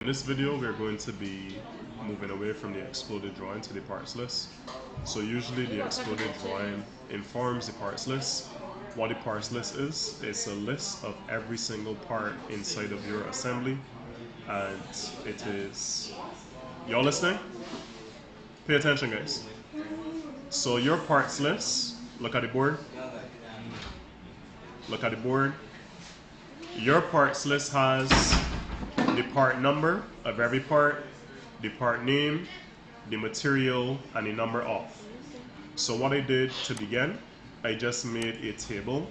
In this video, we're going to be moving away from the exploded drawing to the parts list. So usually the exploded drawing informs the parts list. What the parts list is, it's a list of every single part inside of your assembly. And it is, y'all listening? Pay attention, guys. So your parts list, look at the board. Look at the board. Your parts list has the part number of every part, the part name, the material, and the number of. So what I did to begin, I just made a table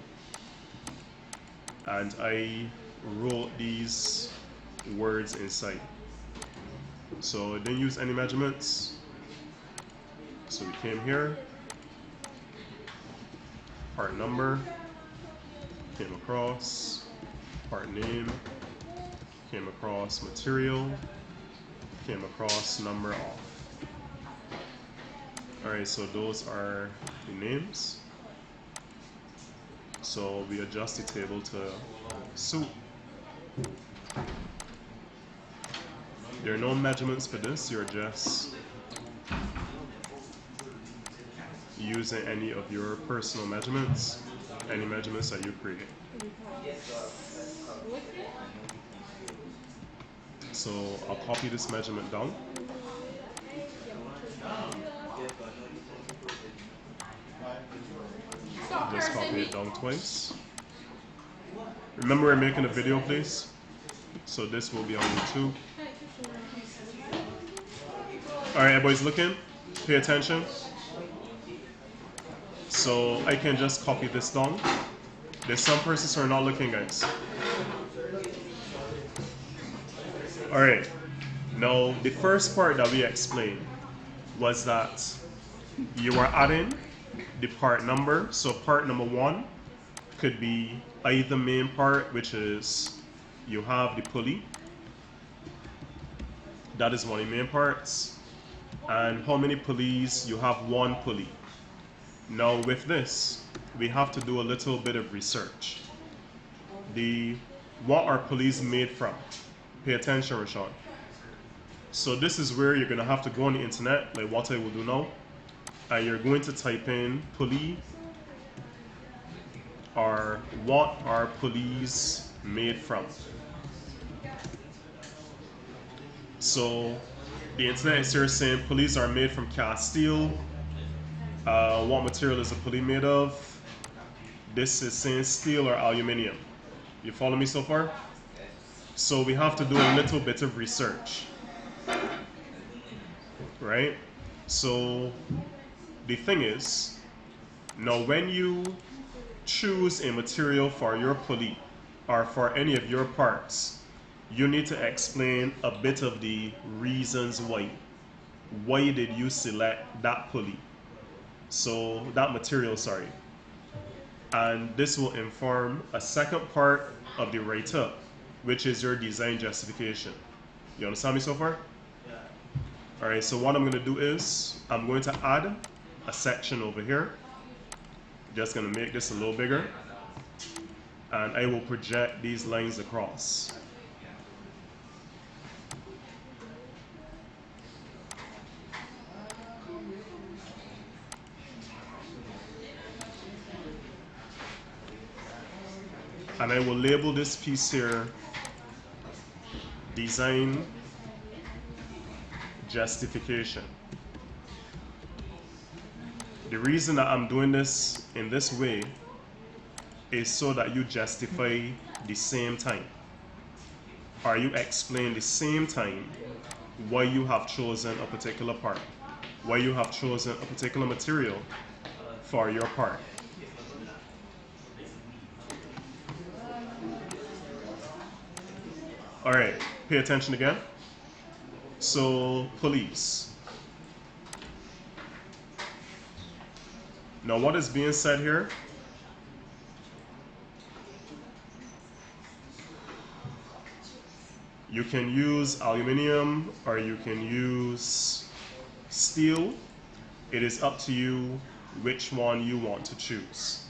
and I wrote these words inside. So I didn't use any measurements. So we came here, part number, came across, part name, came across material, came across number of. Alright, so those are the names. So we adjust the table to suit. There are no measurements for this, you're just using any of your personal measurements, any measurements that you create. So I'll copy this measurement down. Just copy it down twice. Remember, we're making a video, please. So this will be on YouTube. Alright, everybody's looking? Pay attention. So I can just copy this down. There's some persons who are not looking, guys. Alright, now the first part that we explained was that you are adding the part number. So part number 1 could be either main part, which is you have the pulley. That is one of the main parts. And how many pulleys? You have one pulley. Now with this, we have to do a little bit of research. What are pulleys made from? Pay attention, Rashawn. So this is where you're going to have to go on the internet, like what I will do now. And you're going to type in pulley, or what are pulleys made from? So the internet is here saying pulleys are made from cast steel. What material is a pulley made of? This is saying steel or aluminum. You follow me so far? So we have to do a little bit of research, right? So the thing is, now when you choose a material for your pulley or for any of your parts, you need to explain a bit of the reasons why. Why did you select that pulley? So that material, sorry. And this will inform a second part of the write-up, which is your design justification. You understand me so far? Yeah. Alright, so what I'm going to do is, I'm going to add a section over here. Just going to make this a little bigger. And I will project these lines across. And I will label this piece here Design Justification. The reason that I'm doing this in this way is so that you justify the same time, or you explain the same time why you have chosen a particular part, why you have chosen a particular material for your part. Alright, pay attention again. So, pulleys. Now what is being said here? You can use aluminum or you can use steel. It is up to you which one you want to choose.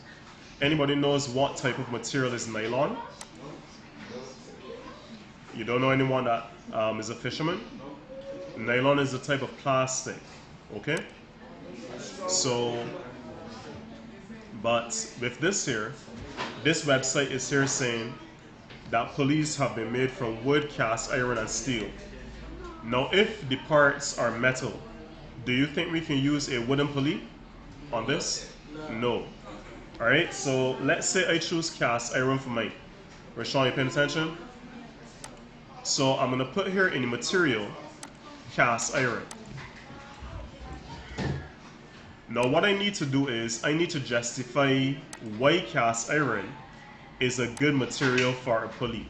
Anybody knows what type of material is nylon? You don't know anyone that is a fisherman? Nylon is a type of plastic, okay? So, but with this here, this website is here saying that pulleys have been made from wood, cast iron, and steel. Now, if the parts are metal, do you think we can use a wooden pulley on this? No. Alright, so let's say I choose cast iron for mine. Rashawn, you paying attention? So I'm going to put here in the material cast iron. Now what I need to do is I need to justify why cast iron is a good material for a pulley.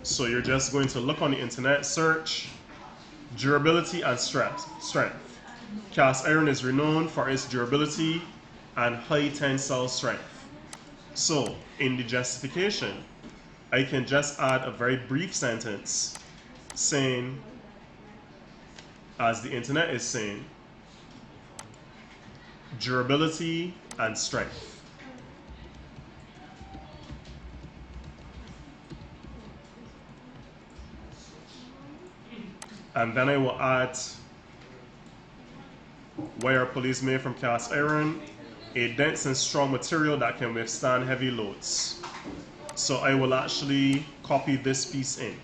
So you're just going to look on the internet, search durability and strength. Cast iron is renowned for its durability and high tensile strength. So in the justification, I can just add a very brief sentence saying, as the internet is saying, durability and strength. And then I will add wire pulleys made from cast iron, a dense and strong material that can withstand heavy loads. So I will actually copy this piece in.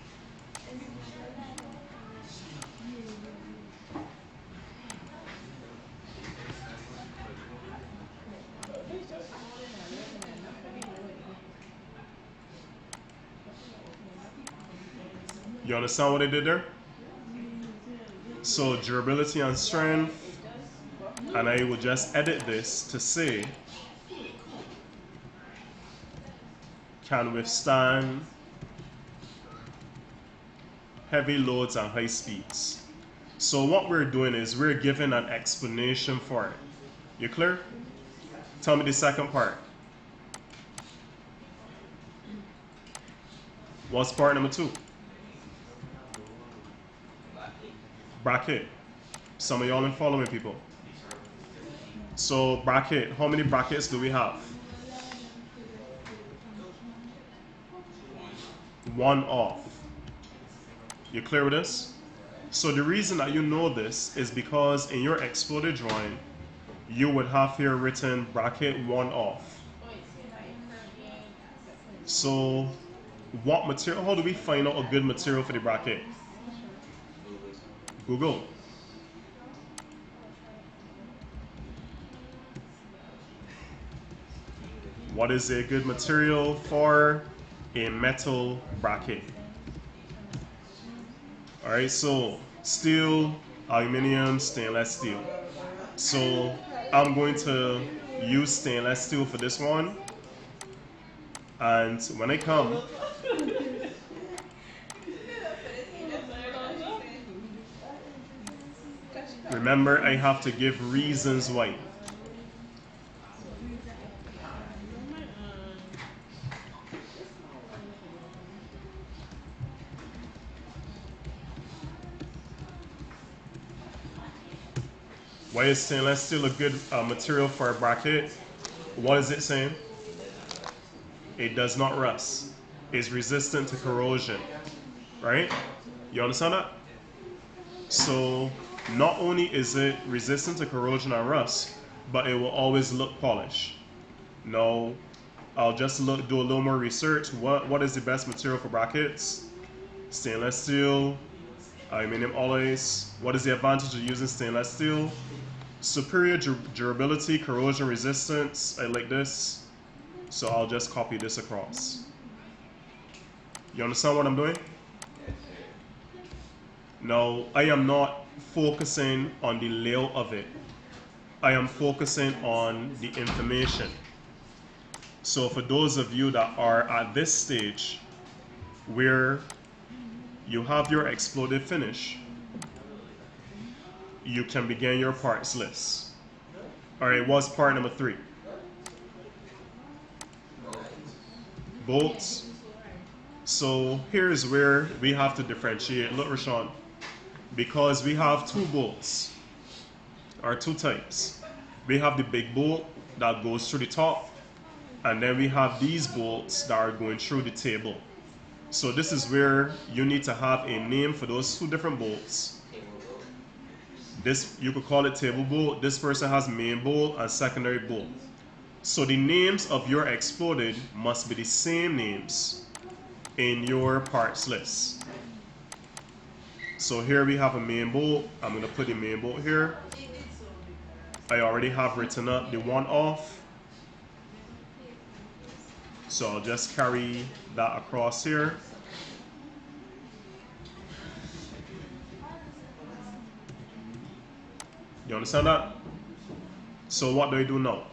You understand what I did there? So durability and strength, and I will just edit this to say can withstand heavy loads and high speeds. So what we're doing is we're giving an explanation for it. You clear? Tell me the second part. What's part number 2? Bracket. Some of y'all ain't following people. So bracket, how many brackets do we have? 1 off. You clear with this? So the reason that you know this is because in your exploded drawing, you would have here written bracket 1 off. So what material, how do we find out a good material for the bracket? Google. What is a good material for a metal bracket? All right, so steel, aluminum, stainless steel. So I'm going to use stainless steel for this one. And when I come, remember I have to give reasons why. Why is stainless steel a good material for a bracket? What is it saying? It does not rust. It's resistant to corrosion, right? You understand that? So not only is it resistant to corrosion and rust, but it will always look polished. Now, I'll just do a little more research. What is the best material for brackets? Stainless steel, aluminum alloys. What is the advantage of using stainless steel? Superior durability, corrosion resistance. I like this. So I'll just copy this across. You understand what I'm doing? Now, I am not focusing on the layout of it. I am focusing on the information. So for those of you that are at this stage where you have your exploded finish, you can begin your parts list. All right, what's part number 3? Bolts. So here's where we have to differentiate. Look, Rashawn, because we have 2 bolts, or 2 types. We have the big bolt that goes through the top, and then we have these bolts that are going through the table. So this is where you need to have a name for those two different bolts. This, you could call it table bolt. This person has main bolt and secondary bolt. So the names of your exploded must be the same names in your parts list. So here we have a main bolt. I'm going to put the main bolt here. I already have written up the one off. So I'll just carry that across here. You understand that? So what do I do now?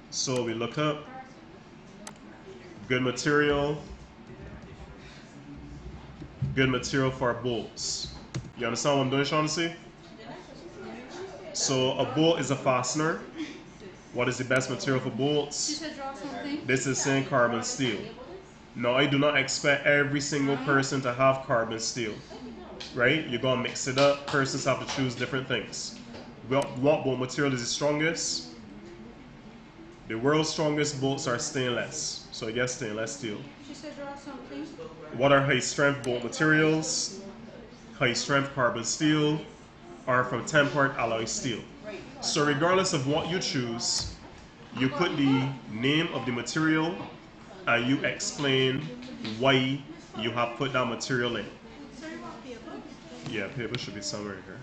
So we look up good material for bolts. You understand what I'm doing, Shaughnessy? So a bolt is a fastener. What is the best material for bolts? This is saying carbon steel. Now I do not expect every single person to have carbon steel, right? You're gonna mix it up. Persons have to choose different things. What bolt material is the strongest? The world's strongest bolts are stainless. So I guess stainless steel. What are high strength bolt materials? High strength carbon steel are from 10-part alloy steel. So regardless of what you choose, you put the name of the material and you explain why you have put that material in. Yeah, paper should be somewhere here.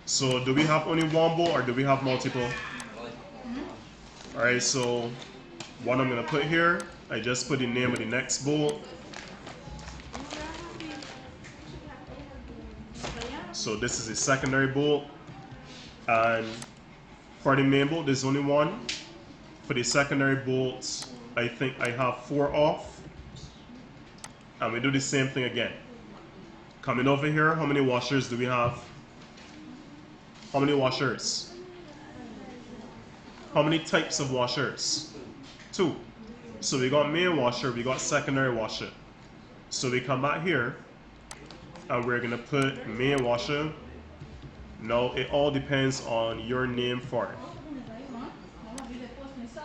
So do we have only one bolt or do we have multiple? Alright, so what I'm going to put here, I just put the name of the next bolt. So this is a secondary bolt. And for the main bolt, there's only one. For the secondary bolts, I think I have 4 off. And we do the same thing again. Coming over here, how many washers do we have? How many washers? How many types of washers? 2. So we got main washer, we got secondary washer. So we come back here, and we're gonna put main washer. Now it all depends on your name for it.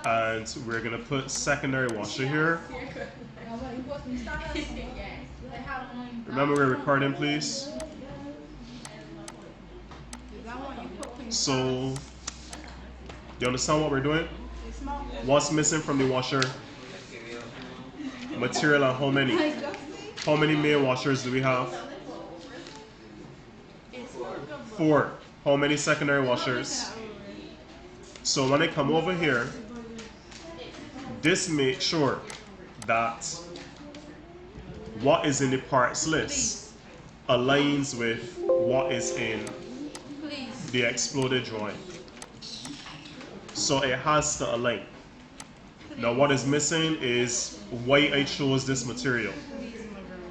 And we're gonna put secondary washer here. Remember we're recording, please. So, you understand what we're doing? What's missing from the washer? Material and how many? How many main washers do we have? 4. How many secondary washers? So when I come over here, this makes sure that what is in the parts list aligns with what is in the exploded drawing. So it has to align. Now what is missing is why I chose this material.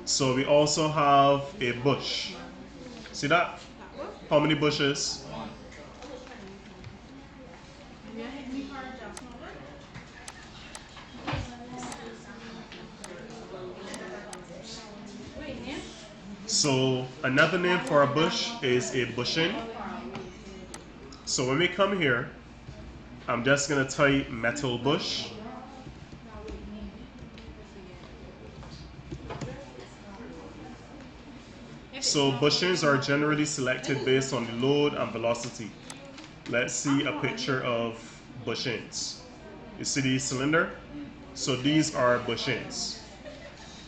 So we also have a bush. See that? How many bushes? So another name for a bush is a bushing. So when we come here, I'm just going to type metal bush. So bushings are generally selected based on the load and velocity. Let's see a picture of bushings. You see the cylinder? So these are bushings.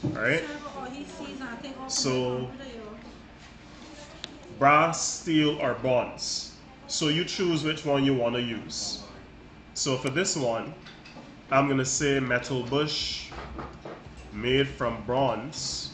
Alright? So brass, steel, or bronze. So you choose which one you want to use. So for this one, I'm going to say metal bush made from bronze.